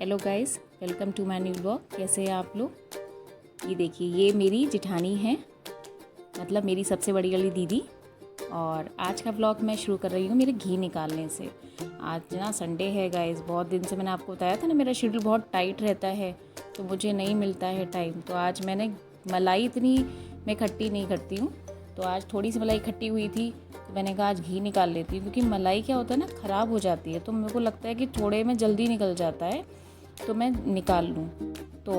Hello guys, welcome to my new blog. कैसे हैं आप लोग? ये देखिए, ये मेरी जिठानी है, मतलब मेरी सबसे बड़ी वाली दीदी। और आज का ब्लॉग मैं शुरू कर रही हूँ मेरे घी निकालने से। आज ना संडे है गाइस, बहुत दिन से मैंने आपको बताया था ना, मेरा शेड्यूल बहुत टाइट रहता है तो मुझे नहीं मिलता है टाइम। तो आज मैंने मलाई इतनी मैं इकट्ठी नहीं करती हूँ, तो आज थोड़ी सी मलाई इकट्ठी हुई थी तो मैंने कहा आज घी निकाल लेती हूँ, क्योंकि मलाई क्या होता है ना, ख़राब हो जाती है। तो मेरे को लगता है कि थोड़े में जल्दी निकल जाता है तो मैं निकाल लूँ। तो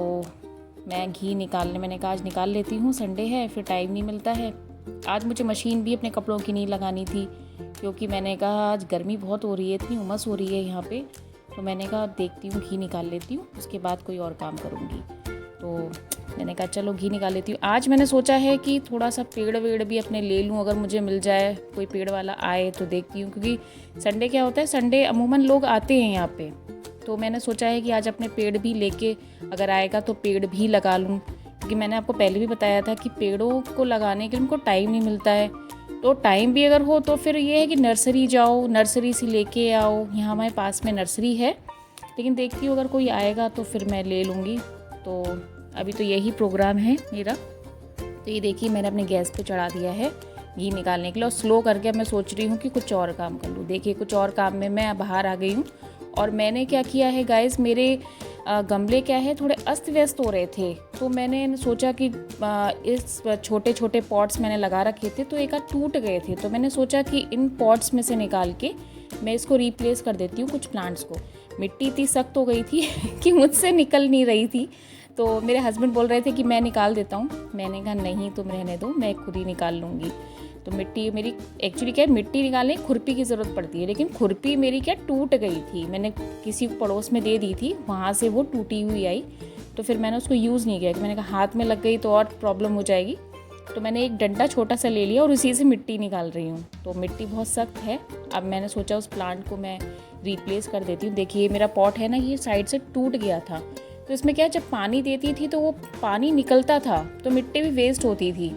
मैं घी निकालने, मैंने कहा आज निकाल लेती हूँ, संडे है फिर टाइम नहीं मिलता है। आज मुझे मशीन भी अपने कपड़ों की नहीं लगानी थी, क्योंकि मैंने कहा आज गर्मी बहुत हो रही है, इतनी उमस हो रही है यहाँ पे। तो मैंने कहा देखती हूँ घी निकाल लेती हूँ, उसके बाद कोई और काम करूँगी। तो मैंने कहा चलो घी निकाल लेती हूँ। आज मैंने सोचा है कि थोड़ा सा पेड़ वेड़ भी अपने ले लूँ, अगर मुझे मिल जाए, कोई पेड़ वाला आए तो देखती हूँ। क्योंकि संडे क्या होता है, संडे अमूमन लोग आते हैं यहाँ पे, तो मैंने सोचा है कि आज अपने पेड़ भी लेके अगर आएगा तो पेड़ भी लगा लूँ। क्योंकि मैंने आपको पहले भी बताया था कि पेड़ों को लगाने के लिए उनको टाइम नहीं मिलता है। तो टाइम भी अगर हो तो फिर ये है कि नर्सरी जाओ, नर्सरी से लेके आओ। यहाँ हमारे पास में नर्सरी है, लेकिन देखती हूँ अगर कोई आएगा तो फिर मैं ले लूँगी। तो अभी तो यही प्रोग्राम है मेरा। तो ये देखिए, मैंने अपने गैस पे चढ़ा दिया है घी निकालने के लिए, और स्लो करके अब मैं सोच रही हूँ कि कुछ और काम कर लूँ। देखिए, कुछ और काम में मैं बाहर आ गई हूँ। और मैंने क्या किया है गाइस, मेरे गमले क्या है थोड़े अस्त व्यस्त हो रहे थे, तो मैंने सोचा कि इस छोटे छोटे पॉट्स मैंने लगा रखे थे तो एक आध टूट गए थे। तो मैंने सोचा कि इन पॉट्स में से निकाल के मैं इसको रिप्लेस कर देती हूँ कुछ प्लांट्स को। मिट्टी इतनी सख्त हो गई थी कि मुझसे निकल नहीं रही थी। तो मेरे हस्बैंड बोल रहे थे कि मैं निकाल देता हूँ, मैंने कहा नहीं तुम रहने दो, मैं खुद ही निकाल लूँगी। तो मिट्टी मेरी एक्चुअली क्या है, मिट्टी निकालने खुरपी की ज़रूरत पड़ती है, लेकिन खुरपी मेरी क्या टूट गई थी। मैंने किसी को पड़ोस में दे दी थी, वहाँ से वो टूटी हुई आई, तो फिर मैंने उसको यूज़ नहीं किया कि मैंने कहा हाथ में लग गई तो और प्रॉब्लम हो जाएगी। तो मैंने एक डंडा छोटा सा ले लिया और उसी से मिट्टी निकाल रही हूँ। तो मिट्टी बहुत सख्त है। अब मैंने सोचा उस प्लांट को मैं रिप्लेस कर देती हूँ। देखिए मेरा पॉट है ना, ये साइड से टूट गया था, तो इसमें क्या जब पानी देती थी तो वो पानी निकलता था तो मिट्टी भी वेस्ट होती थी।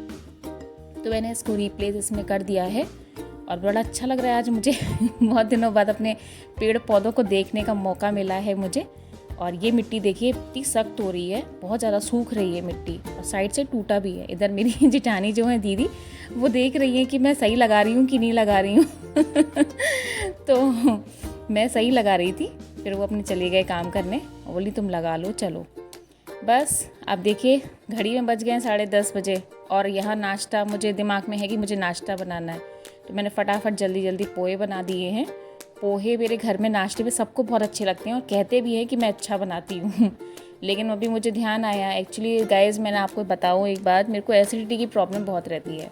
तो मैंने इसको रिप्लेस इसमें कर दिया है और बड़ा अच्छा लग रहा है आज मुझे बहुत दिनों बाद अपने पेड़ पौधों को देखने का मौका मिला है मुझे। और ये मिट्टी देखिए इतनी सख्त हो रही है, बहुत ज़्यादा सूख रही है मिट्टी, और साइड से टूटा भी है। इधर मेरी जिठानी जो है दीदी, वो देख रही है कि मैं सही लगा रही हूँ कि नहीं लगा रही हूँ तो मैं सही लगा रही थी, फिर वो अपने चले गए काम करने और बोली तुम लगा लो चलो। बस अब देखिए घड़ी में बज गए हैं 10:30 बजे, और यहाँ नाश्ता मुझे दिमाग में है कि मुझे नाश्ता बनाना है। तो मैंने फटाफट जल्दी जल्दी पोहे बना दिए हैं। पोहे मेरे घर में नाश्ते में सबको बहुत अच्छे लगते हैं और कहते भी हैं कि मैं अच्छा बनाती हूँ लेकिन अभी मुझे ध्यान आया, एक्चुअली गाइस मैंने आपको बताऊँ एक बात, मेरे को एसिडिटी की प्रॉब्लम बहुत रहती है।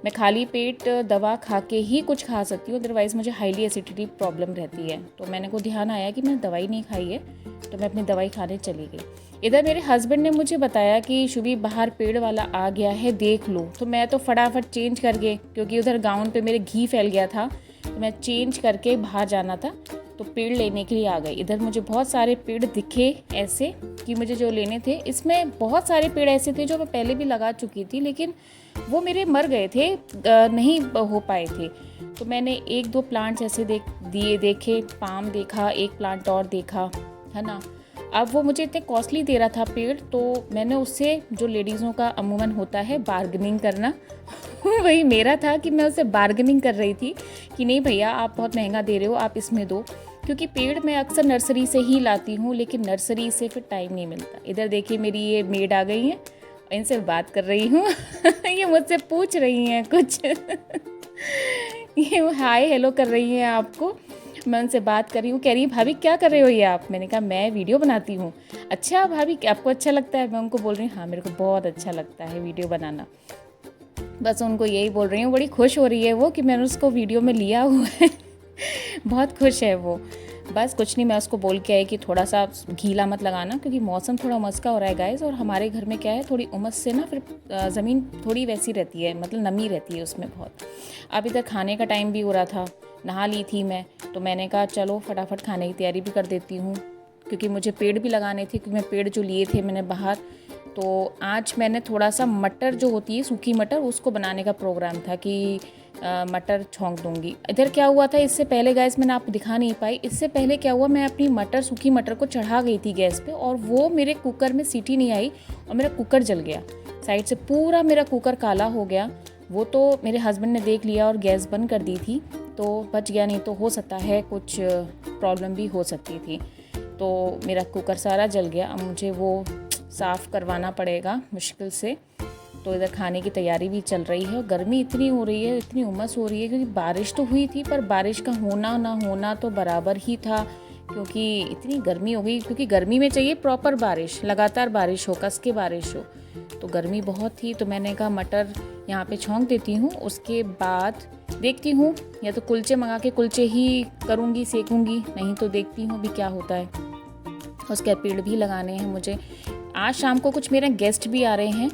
मैं खाली पेट दवा खा के ही कुछ खा सकती हूँ, अदरवाइज़ मुझे हाईली एसिडिटी प्रॉब्लम रहती है। तो मैंने को ध्यान आया कि मैंने दवाई नहीं खाई है, तो मैं अपनी दवाई खाने चली गई। इधर मेरे हस्बैंड ने मुझे बताया कि शुभी बाहर पेड़ वाला आ गया है, देख लो। तो मैं तो फटाफट चेंज करके, क्योंकि उधर गाउन पे मेरे घी फैल गया था, तो मैं चेंज करके बाहर जाना था, तो पेड़ लेने के लिए आ गई। इधर मुझे बहुत सारे पेड़ दिखे ऐसे कि मुझे जो लेने थे। इसमें बहुत सारे पेड़ ऐसे थे जो मैं पहले भी लगा चुकी थी, लेकिन वो मेरे मर गए थे, नहीं हो पाए थे। तो मैंने एक दो प्लांट्स ऐसे देखे, पाम देखा, एक प्लांट और देखा, है ना। अब वो मुझे इतने कॉस्टली दे रहा था पेड़, तो मैंने उससे, जो लेडीज़ों का अमूमन होता है बार्गेनिंग करना वही मेरा था कि मैं उससे बार्गेनिंग कर रही थी कि नहीं भैया आप बहुत महंगा दे रहे हो, आप इसमें दो। क्योंकि पेड़ मैं अक्सर नर्सरी से ही लाती हूँ, लेकिन नर्सरी से फिर टाइम नहीं मिलता। इधर देखिए मेरी ये मेड आ गई हैं, इनसे बात कर रही हूँ ये मुझसे पूछ रही हैं कुछ ये हाय हेलो कर रही हैं आपको, मैं उनसे बात कर रही हूँ। कह रही है भाभी क्या कर रहे हो ये आप? मैंने कहा मैं वीडियो बनाती हूँ। अच्छा भाभी आपको अच्छा लगता है? मैं उनको बोल रही हूँ हाँ मेरे को बहुत अच्छा लगता है वीडियो बनाना। बस उनको यही बोल रही हूँ, बड़ी खुश हो रही है वो कि मैंने उसको वीडियो में लिया हुआ है बहुत खुश है वो। बस कुछ नहीं, मैं उसको बोल के आई कि थोड़ा सा गीला मत लगाना, क्योंकि मौसम थोड़ा उमस का हो रहा है गाइस, और हमारे घर में क्या है थोड़ी उमस से ना फिर ज़मीन थोड़ी वैसी रहती है, मतलब नमी रहती है उसमें बहुत। अब इधर खाने का टाइम भी हो रहा था, नहा ली थी मैं, तो मैंने कहा चलो फटाफट खाने की तैयारी भी कर देती हूँ, क्योंकि मुझे पेड़ भी लगाने थे, क्योंकि मैं पेड़ जो लिए थे मैंने बाहर। तो आज मैंने थोड़ा सा मटर जो होती है सूखी मटर, उसको बनाने का प्रोग्राम था कि मटर छौंक दूंगी। इधर क्या हुआ था, इससे पहले गैस मैंने आपको दिखा नहीं पाई, इससे पहले क्या हुआ, मैं अपनी सूखी मटर को चढ़ा गई थी गैस पे और वो मेरे कुकर में सीटी नहीं आई और मेरा कुकर जल गया। साइड से पूरा मेरा कुकर काला हो गया। वो तो मेरे हस्बैंड ने देख लिया और गैस बंद कर दी थी, तो बच गया, नहीं तो हो सकता है कुछ प्रॉब्लम भी हो सकती थी। तो मेरा कुकर सारा जल गया। अब मुझे वो साफ़ करवाना पड़ेगा मुश्किल से। तो इधर खाने की तैयारी भी चल रही है। गर्मी इतनी हो रही है, इतनी उमस हो रही है, क्योंकि बारिश तो हुई थी पर बारिश का होना ना होना तो बराबर ही था, क्योंकि इतनी गर्मी हो गई। क्योंकि गर्मी में चाहिए प्रॉपर बारिश, लगातार बारिश हो, कस के बारिश हो। तो गर्मी बहुत थी, तो मैंने कहा मटर यहाँ पे छौंक देती हूँ, उसके बाद देखती हूँ या तो कुलचे मंगा के कुलचे ही करूँगी, सेकूँगी, नहीं तो देखती हूँ अभी क्या होता है। उसके पेड़ भी लगाने हैं मुझे। आज शाम को कुछ मेरे गेस्ट भी आ रहे हैं,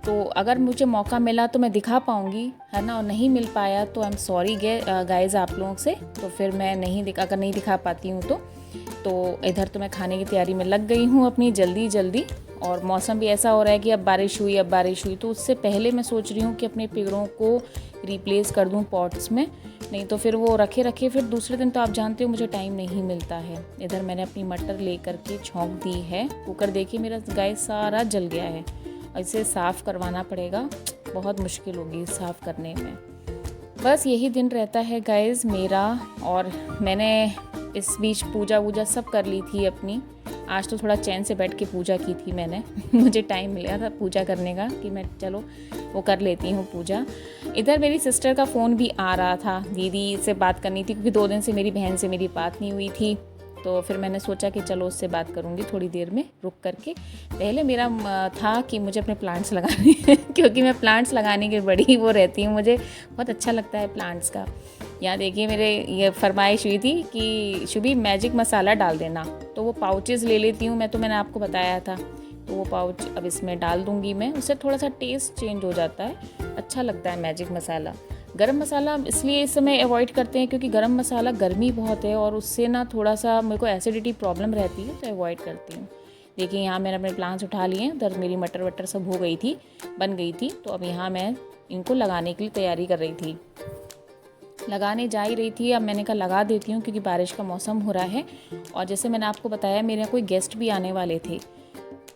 तो अगर मुझे मौका मिला तो मैं दिखा पाऊँगी, है ना, और नहीं मिल पाया तो आई एम सॉरी गाइज आप लोगों से। तो फिर मैं अगर नहीं दिखा पाती हूँ तो इधर तो मैं खाने की तैयारी में लग गई हूँ अपनी जल्दी। और मौसम भी ऐसा हो रहा है कि अब बारिश हुई, तो उससे पहले मैं सोच रही हूँ कि अपने पेड़ों को रिप्लेस कर दूँ पॉट्स में, नहीं तो फिर वो रखे फिर दूसरे दिन तो आप जानते हो मुझे टाइम नहीं मिलता है। इधर मैंने अपनी मटर ले करके छौंक दी है। कुकर देखिए मेरा गैस सारा जल गया है, इसे साफ़ करवाना पड़ेगा, बहुत मुश्किल होगी साफ़ करने में। बस यही दिन रहता है गाइज़ मेरा। और मैंने इस बीच पूजा वूजा सब कर ली थी अपनी। आज तो थोड़ा चैन से बैठ के पूजा की थी मैंने मुझे टाइम मिला था पूजा करने का कि मैं चलो वो कर लेती हूँ पूजा। इधर मेरी सिस्टर का फ़ोन भी आ रहा था, दीदी से बात करनी थी, क्योंकि 2 दिन से मेरी बहन से मेरी बात नहीं हुई थी। तो फिर मैंने सोचा कि चलो उससे बात करूँगी थोड़ी देर में रुक करके। पहले मेरा था कि मुझे अपने प्लांट्स लगाने हैं क्योंकि मैं प्लांट्स लगाने की बड़ी वो रहती हूँ, मुझे बहुत अच्छा लगता है प्लांट्स का। यहाँ देखिए मेरे ये फरमाइश हुई थी कि शुभी मैजिक मसाला डाल देना, तो वो पाउचेस ले लेती हूँ मैं, तो मैंने आपको बताया था। तो वो पाउच अब इसमें डाल दूँगी मैं, उससे थोड़ा सा टेस्ट चेंज हो जाता है, अच्छा लगता है मैजिक मसाला। गरम मसाला इसलिए इस समय अवॉइड करते हैं क्योंकि गरम मसाला गर्मी बहुत है और उससे ना थोड़ा सा मेरे को एसिडिटी प्रॉब्लम रहती है, तो अवॉइड करती हूँ। देखिए यहाँ मैंने अपने प्लांट्स उठा लिए हैं, उधर मेरी मटर वटर सब हो गई थी, बन गई थी। तो अब यहाँ मैं इनको लगाने के लिए तैयारी कर रही थी, लगाने जा ही रही थी। अब मैंने कहा लगा देती हूँ क्योंकि बारिश का मौसम हो रहा है। और जैसे मैंने आपको बताया मेरे यहाँ कोई गेस्ट भी आने वाले थे,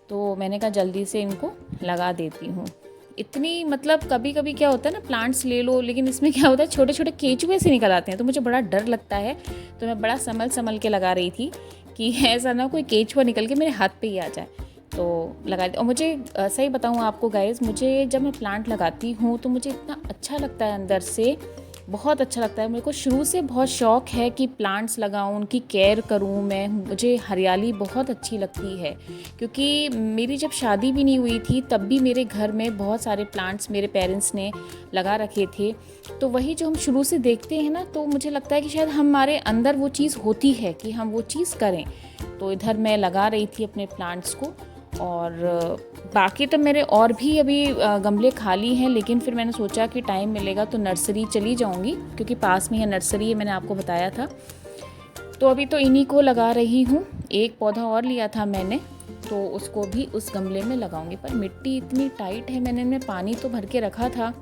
तो मैंने कहा जल्दी से इनको लगा देती हूँ। इतनी मतलब कभी कभी क्या होता है ना, प्लांट्स ले लो लेकिन इसमें क्या होता है छोटे छोटे केंचुए से निकल आते हैं, तो मुझे बड़ा डर लगता है। तो मैं बड़ा संभल के लगा रही थी कि ऐसा ना कोई केंचुआ निकल के मेरे हाथ पे ही आ जाए। तो लगा दी। और मुझे सही बताऊँ आपको गाइज़, मुझे जब मैं प्लांट लगाती हूँ तो मुझे इतना अच्छा लगता है, अंदर से बहुत अच्छा लगता है। मेरे को शुरू से बहुत शौक़ है कि प्लांट्स लगाऊं, उनकी केयर करूं मैं। मुझे हरियाली बहुत अच्छी लगती है, क्योंकि मेरी जब शादी भी नहीं हुई थी तब भी मेरे घर में बहुत सारे प्लांट्स मेरे पेरेंट्स ने लगा रखे थे। तो वही जो हम शुरू से देखते हैं ना, तो मुझे लगता है कि शायद हमारे अंदर वो चीज़ होती है कि हम वो चीज़ करें। तो इधर मैं लगा रही थी अपने प्लांट्स को। और बाकी तो मेरे और भी अभी गमले खाली हैं, लेकिन फिर मैंने सोचा कि टाइम मिलेगा तो नर्सरी चली जाऊंगी, क्योंकि पास में ही नर्सरी है, मैंने आपको बताया था। तो अभी तो इन्हीं को लगा रही हूँ। एक पौधा और लिया था मैंने, तो उसको भी उस गमले में लगाऊंगी। पर मिट्टी इतनी टाइट है, मैंने इनमें पानी तो भर के रखा था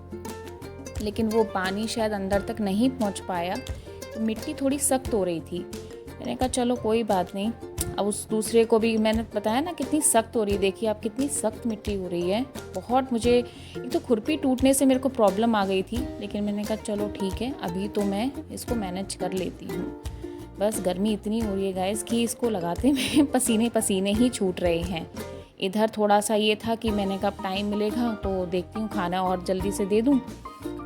लेकिन वो पानी शायद अंदर तक नहीं पहुँच पाया, तो मिट्टी थोड़ी सख्त हो रही थी। मैंने कहा चलो कोई बात नहीं। अब उस दूसरे को भी मैंने बताया ना कितनी सख्त हो रही है, देखिए आप कितनी सख्त मिट्टी हो रही है बहुत। मुझे एक तो खुरपी टूटने से मेरे को प्रॉब्लम आ गई थी, लेकिन मैंने कहा चलो ठीक है अभी तो मैं इसको मैनेज कर लेती हूँ। बस गर्मी इतनी हो रही है गाइस कि इसको लगाते में पसीने ही छूट रहे हैं। इधर थोड़ा सा ये था कि मैंने कहा टाइम मिलेगा तो देखती हूँ खाना और जल्दी से दे दूँ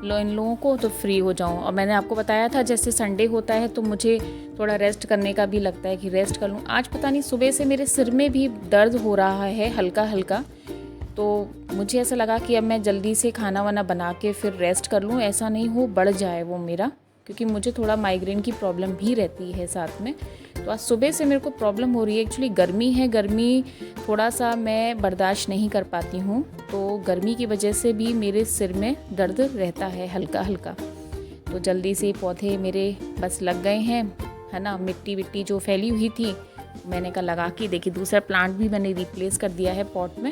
इन लोगों को, तो फ्री हो जाऊँ। और मैंने आपको बताया था जैसे संडे होता है तो मुझे थोड़ा रेस्ट करने का भी लगता है कि रेस्ट कर लूँ। आज पता नहीं सुबह से मेरे सिर में भी दर्द हो रहा है हल्का हल्का, तो मुझे ऐसा लगा कि अब मैं जल्दी से खाना वाना बना के फिर रेस्ट कर लूँ, ऐसा नहीं हो बढ़ जाए वो मेरा, क्योंकि मुझे थोड़ा माइग्रेन की प्रॉब्लम भी रहती है साथ में। तो आज सुबह से मेरे को प्रॉब्लम हो रही है। एक्चुअली गर्मी है, गर्मी थोड़ा सा मैं बर्दाश्त नहीं कर पाती हूँ, तो गर्मी की वजह से भी मेरे सिर में दर्द रहता है हल्का हल्का। तो जल्दी से पौधे मेरे बस लग गए हैं, है ना। मिट्टी विट्टी जो फैली हुई थी मैंने कहा लगा के देखिए, दूसरा प्लांट भी मैंने रिप्लेस कर दिया है पॉट में।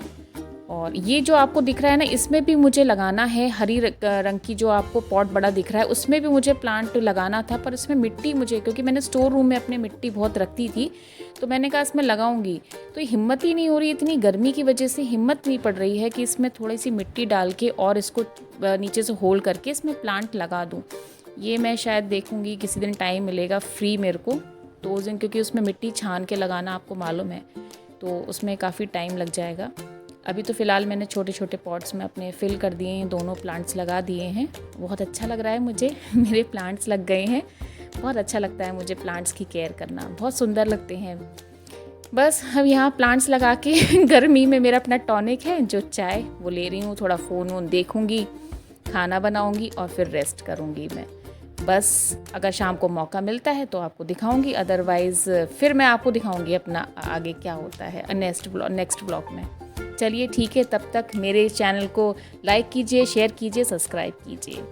और ये जो आपको दिख रहा है ना, इसमें भी मुझे लगाना है हरी रंग की, जो आपको पॉट बड़ा दिख रहा है उसमें भी मुझे प्लांट लगाना था, पर इसमें मिट्टी मुझे, क्योंकि मैंने स्टोर रूम में अपने मिट्टी बहुत रखती थी, तो मैंने कहा इसमें लगाऊंगी, तो हिम्मत ही नहीं हो रही, इतनी गर्मी की वजह से हिम्मत नहीं पड़ रही है कि इसमें थोड़ी सी मिट्टी डाल के और इसको नीचे से होल करके इसमें प्लांट लगा दूँ। ये मैं शायद देखूँगी किसी दिन, टाइम मिलेगा फ्री मेरे को तो उस दिन, क्योंकि उसमें मिट्टी छान के लगाना आपको मालूम है, तो उसमें काफ़ी टाइम लग जाएगा। अभी तो फ़िलहाल मैंने छोटे छोटे पॉट्स में अपने फिल कर दिए हैं, दोनों प्लांट्स लगा दिए हैं। बहुत अच्छा लग रहा है मुझे मेरे प्लांट्स लग गए हैं। बहुत अच्छा लगता है मुझे प्लांट्स की केयर करना, बहुत सुंदर लगते हैं। बस अब यहाँ प्लांट्स लगा के गर्मी में मेरा अपना टॉनिक है जो चाय, वो ले रही हूँ। थोड़ा फ़ोन वोन देखूँगी, खाना बनाऊँगी और फिर रेस्ट करूँगी मैं। बस अगर शाम को मौका मिलता है तो आपको दिखाऊंगी, अदरवाइज़ फिर मैं आपको दिखाऊंगी अपना आगे क्या होता है नेक्स्ट ब्लॉग में। चलिए ठीक है, तब तक मेरे चैनल को लाइक कीजिए, शेयर कीजिए, सब्सक्राइब कीजिए।